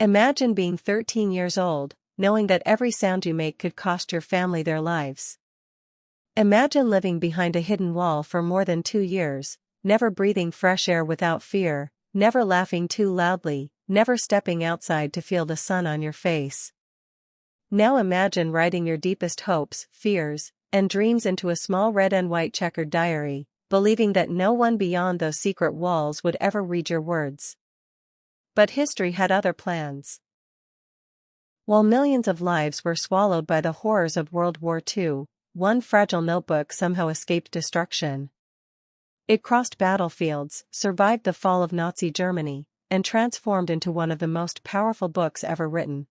Imagine being 13 years old, knowing that every sound you make could cost your family their lives. Imagine living behind a hidden wall for more than 2 years, never breathing fresh air without fear, never laughing too loudly, never stepping outside to feel the sun on your face. Now imagine writing your deepest hopes, fears, and dreams into a small red and white checkered diary, believing that no one beyond those secret walls would ever read your words. But history had other plans. While millions of lives were swallowed by the horrors of World War II, one fragile notebook somehow escaped destruction. It crossed battlefields, survived the fall of Nazi Germany, and transformed into one of the most powerful books ever written.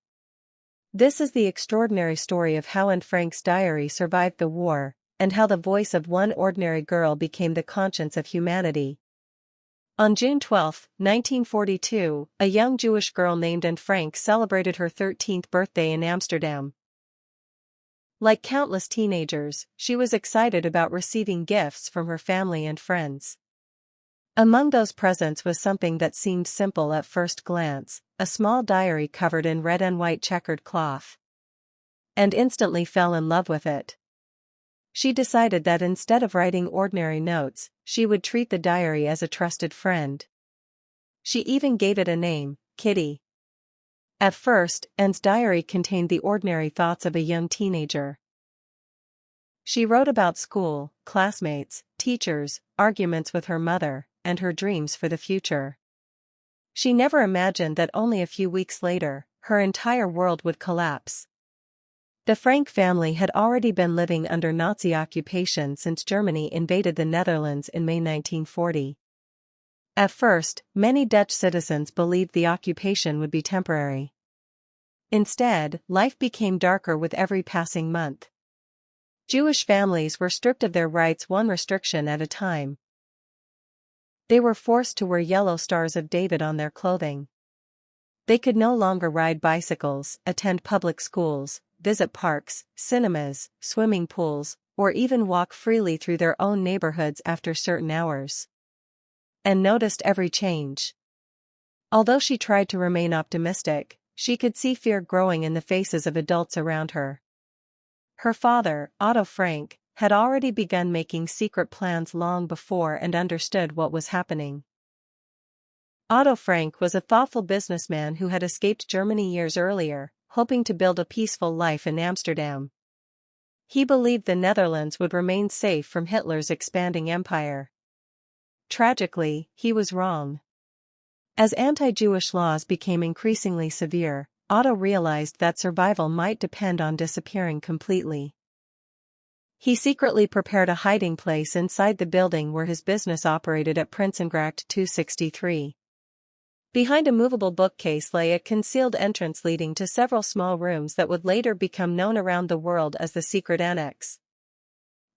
This is the extraordinary story of how Anne Frank's diary survived the war, and how the voice of one ordinary girl became the conscience of humanity. On June 12, 1942, a young Jewish girl named Anne Frank celebrated her 13th birthday in Amsterdam. Like countless teenagers, she was excited about receiving gifts from her family and friends. Among those presents was something that seemed simple at first glance, a small diary covered in red and white checkered cloth. And instantly fell in love with it. She decided that instead of writing ordinary notes, she would treat the diary as a trusted friend. She even gave it a name, Kitty. At first, Anne's diary contained the ordinary thoughts of a young teenager. She wrote about school, classmates, teachers, arguments with her mother, and her dreams for the future. She never imagined that only a few weeks later, her entire world would collapse. The Frank family had already been living under Nazi occupation since Germany invaded the Netherlands in May 1940. At first, many Dutch citizens believed the occupation would be temporary. Instead, life became darker with every passing month. Jewish families were stripped of their rights one restriction at a time. They were forced to wear yellow stars of David on their clothing. They could no longer ride bicycles, attend public schools, visit parks, cinemas, swimming pools, or even walk freely through their own neighborhoods after certain hours. Anne noticed every change. Although she tried to remain optimistic, she could see fear growing in the faces of adults around her. Her father, Otto Frank, had already begun making secret plans long before and understood what was happening. Otto Frank was a thoughtful businessman who had escaped Germany years earlier, hoping to build a peaceful life in Amsterdam. He believed the Netherlands would remain safe from Hitler's expanding empire. Tragically, he was wrong. As anti-Jewish laws became increasingly severe, Otto realized that survival might depend on disappearing completely. He secretly prepared a hiding place inside the building where his business operated at Prinsengracht 263. Behind a movable bookcase lay a concealed entrance leading to several small rooms that would later become known around the world as the Secret Annex.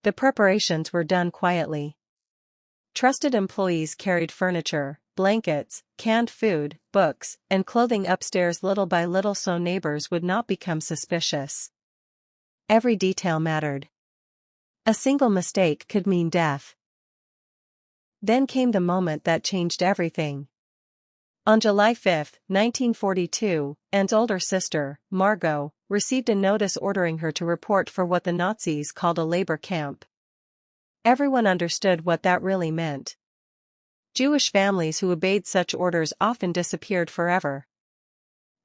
The preparations were done quietly. Trusted employees carried furniture, blankets, canned food, books, and clothing upstairs little by little so neighbors would not become suspicious. Every detail mattered. A single mistake could mean death. Then came the moment that changed everything. On July 5, 1942, Anne's older sister, Margot, received a notice ordering her to report for what the Nazis called a labor camp. Everyone understood what that really meant. Jewish families who obeyed such orders often disappeared forever.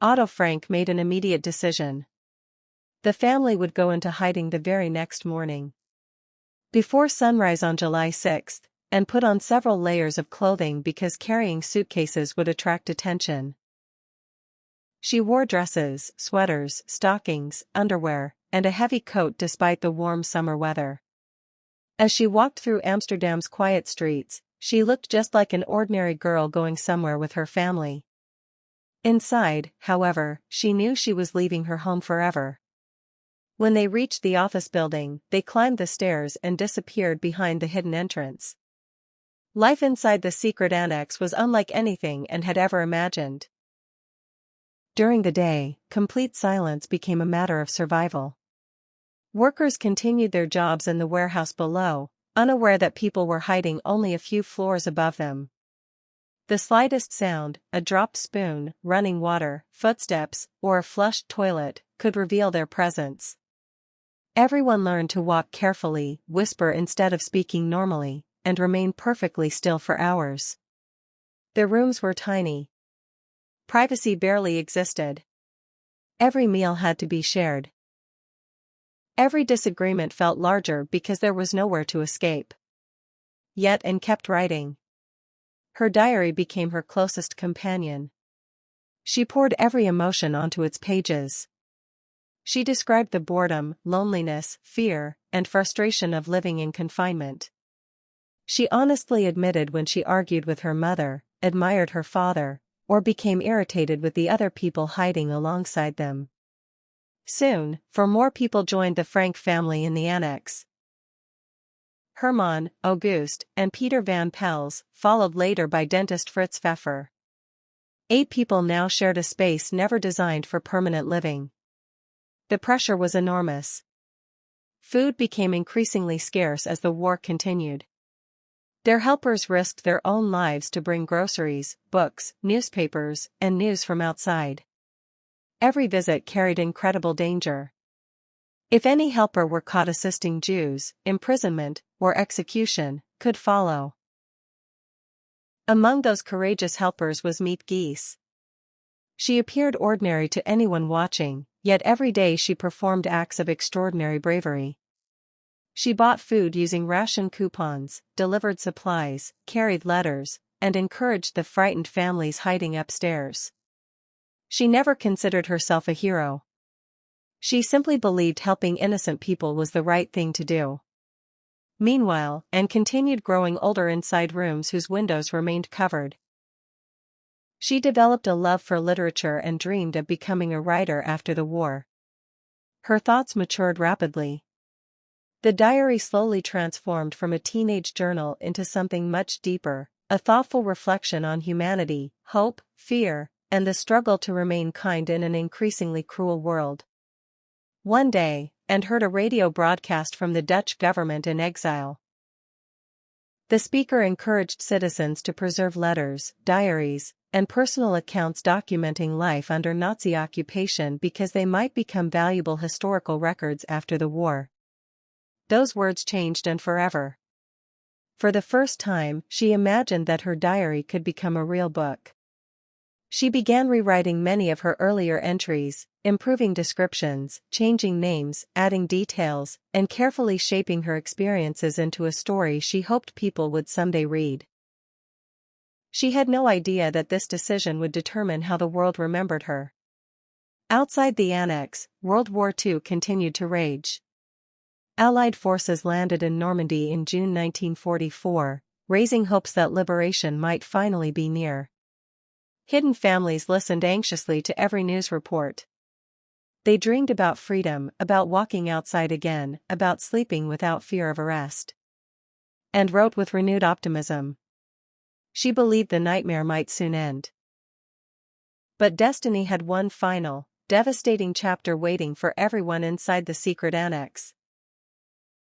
Otto Frank made an immediate decision. The family would go into hiding the very next morning. Before sunrise on July 6, and put on several layers of clothing because carrying suitcases would attract attention. She wore dresses, sweaters, stockings, underwear, and a heavy coat despite the warm summer weather. As she walked through Amsterdam's quiet streets, she looked just like an ordinary girl going somewhere with her family. Inside, however, she knew she was leaving her home forever. When they reached the office building, they climbed the stairs and disappeared behind the hidden entrance. Life inside the secret annex was unlike anything Anne had ever imagined. During the day, complete silence became a matter of survival. Workers continued their jobs in the warehouse below, unaware that people were hiding only a few floors above them. The slightest sound, a dropped spoon, running water, footsteps, or a flushed toilet, could reveal their presence. Everyone learned to walk carefully, whisper instead of speaking normally, and remain perfectly still for hours. Their rooms were tiny. Privacy barely existed. Every meal had to be shared. Every disagreement felt larger because there was nowhere to escape. Yet Anne kept writing. Her diary became her closest companion. She poured every emotion onto its pages. She described the boredom, loneliness, fear, and frustration of living in confinement. She honestly admitted when she argued with her mother, admired her father, or became irritated with the other people hiding alongside them. Soon, 4 more people joined the Frank family in the annex. Herman, August, and Peter van Pels, followed later by dentist Fritz Pfeffer. 8 people now shared a space never designed for permanent living. The pressure was enormous. Food became increasingly scarce as the war continued. Their helpers risked their own lives to bring groceries, books, newspapers, and news from outside. Every visit carried incredible danger. If any helper were caught assisting Jews, imprisonment, or execution could follow. Among those courageous helpers was Miep Gies. She appeared ordinary to anyone watching, yet every day she performed acts of extraordinary bravery. She bought food using ration coupons, delivered supplies, carried letters, and encouraged the frightened families hiding upstairs. She never considered herself a hero. She simply believed helping innocent people was the right thing to do. Meanwhile, Anne continued growing older inside rooms whose windows remained covered. She developed a love for literature and dreamed of becoming a writer after the war. Her thoughts matured rapidly. The diary slowly transformed from a teenage journal into something much deeper, a thoughtful reflection on humanity, hope, fear, and the struggle to remain kind in an increasingly cruel world. One day, Anne heard a radio broadcast from the Dutch government in exile. The speaker encouraged citizens to preserve letters, diaries, and personal accounts documenting life under Nazi occupation because they might become valuable historical records after the war. Those words changed Anne forever. For the first time, she imagined that her diary could become a real book. She began rewriting many of her earlier entries, improving descriptions, changing names, adding details, and carefully shaping her experiences into a story she hoped people would someday read. She had no idea that this decision would determine how the world remembered her. Outside the annex, World War II continued to rage. Allied forces landed in Normandy in June 1944, raising hopes that liberation might finally be near. Hidden families listened anxiously to every news report. They dreamed about freedom, about walking outside again, about sleeping without fear of arrest. And wrote with renewed optimism. She believed the nightmare might soon end. But destiny had one final, devastating chapter waiting for everyone inside the secret annex.